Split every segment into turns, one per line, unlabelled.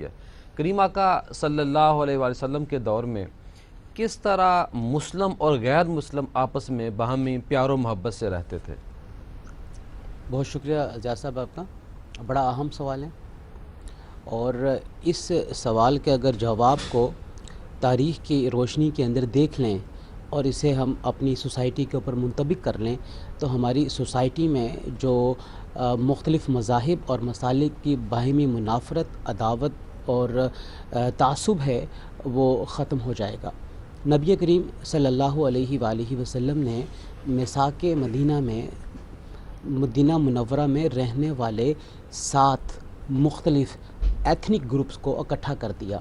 ہے۔ کریم آقا صلی اللہ علیہ وآلہ وسلم کے دور میں کس طرح مسلم اور غیر مسلم آپس میں باہمی پیار و محبت سے رہتے تھے؟
بہت شکریہ زیاد صاحب، آپ کا بڑا اہم سوال ہے، اور اس سوال کے اگر جواب کو تاریخ کی روشنی کے اندر دیکھ لیں اور اسے ہم اپنی سوسائٹی کے اوپر منطبق کر لیں تو ہماری سوسائٹی میں جو مختلف مذاہب اور مسالک کی باہمی منافرت، عداوت اور تعصب ہے وہ ختم ہو جائے گا۔ نبی کریم صلی اللہ علیہ وآلہ وسلم نے میثاق مدینہ میں مدینہ منورہ میں رہنے والے 7 مختلف ایتھنک گروپس کو اکٹھا کر دیا۔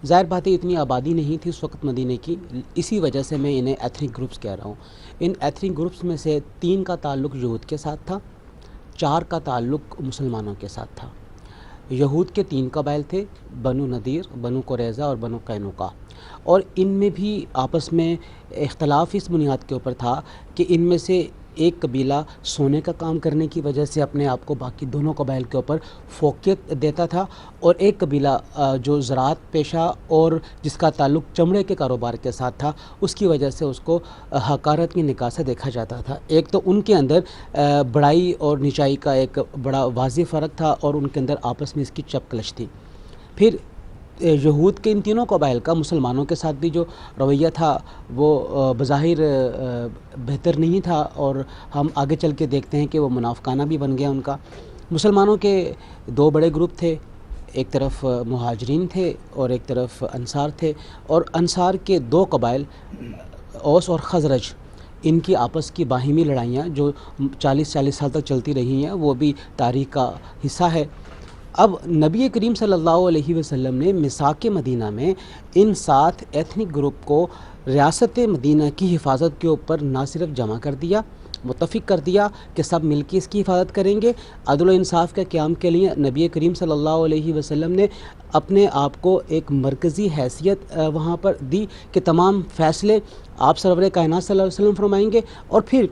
ظاہر بات ہے اتنی آبادی نہیں تھی اس وقت مدینہ کی، اسی وجہ سے میں انہیں ایتھنک گروپس کہہ رہا ہوں۔ ان ایتھنک گروپس میں سے 3 کا تعلق یہود کے ساتھ تھا، 4 کا تعلق مسلمانوں کے ساتھ تھا۔ یہود کے 3 قبائل تھے، بنو نذیر، بنو قریظہ اور بنو قینقاع، اور ان میں بھی آپس میں اختلاف اس بنیاد کے اوپر تھا کہ ان میں سے ایک قبیلہ سونے کا کام کرنے کی وجہ سے اپنے آپ کو باقی دونوں قبائل کے اوپر فوقیت دیتا تھا، اور ایک قبیلہ جو زراعت پیشہ اور جس کا تعلق چمڑے کے کاروبار کے ساتھ تھا، اس کی وجہ سے اس کو حقارت کی نگاہ سے دیکھا جاتا تھا۔ ایک تو ان کے اندر بڑائی اور نیچائی کا ایک بڑا واضح فرق تھا، اور ان کے اندر آپس میں اس کی چپکلش تھی۔ پھر یہود کے ان تینوں قبائل کا مسلمانوں کے ساتھ بھی جو رویہ تھا وہ بظاہر بہتر نہیں تھا، اور ہم آگے چل کے دیکھتے ہیں کہ وہ منافقانہ بھی بن گیا ان کا۔ مسلمانوں کے 2 بڑے گروپ تھے، ایک طرف مہاجرین تھے اور ایک طرف انصار تھے، اور انصار کے 2 قبائل اوس اور خزرج، ان کی آپس کی باہمی لڑائیاں جو 40 سال تک چلتی رہی ہیں وہ بھی تاریخ کا حصہ ہے۔ اب نبی کریم صلی اللہ علیہ وسلم نے میثاق مدینہ میں ان 7 ایتھنک گروپ کو ریاست مدینہ کی حفاظت کے اوپر نہ صرف جمع کر دیا، متفق کر دیا کہ سب مل کے اس کی حفاظت کریں گے، عدل و انصاف کے قیام کے لیے نبی کریم صلی اللہ علیہ وسلم نے اپنے آپ کو ایک مرکزی حیثیت وہاں پر دی کہ تمام فیصلے آپ سرور کائنات صلی اللہ علیہ وسلم فرمائیں گے، اور پھر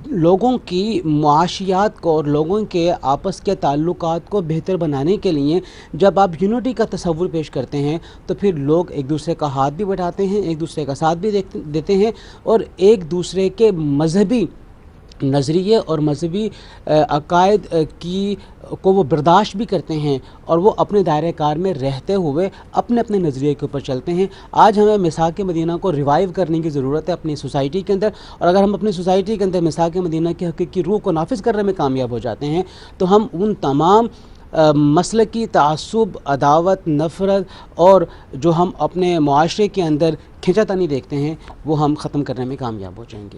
لوگوں کی معاشیات کو اور لوگوں کے آپس کے تعلقات کو بہتر بنانے کے لیے جب آپ یونٹی کا تصور پیش کرتے ہیں تو پھر لوگ ایک دوسرے کا ہاتھ بھی بٹاتے ہیں، ایک دوسرے کا ساتھ بھی دیتے ہیں، اور ایک دوسرے کے مذہبی نظریے اور مذہبی عقائد کو وہ برداشت بھی کرتے ہیں، اور وہ اپنے دائرہ کار میں رہتے ہوئے اپنے اپنے نظریے کے اوپر چلتے ہیں۔ آج ہمیں میثاق مدینہ کو ریوائیو کرنے کی ضرورت ہے اپنی سوسائٹی کے اندر، اور اگر ہم اپنی سوسائٹی کے اندر میثاق مدینہ کی حقیقی روح کو نافذ کرنے میں کامیاب ہو جاتے ہیں تو ہم ان تمام مسلکی تعصب، عداوت، نفرت اور جو ہم اپنے معاشرے کے اندر کھینچا تانی دیکھتے ہیں وہ ہم ختم کرنے میں کامیاب ہو جائیں گے۔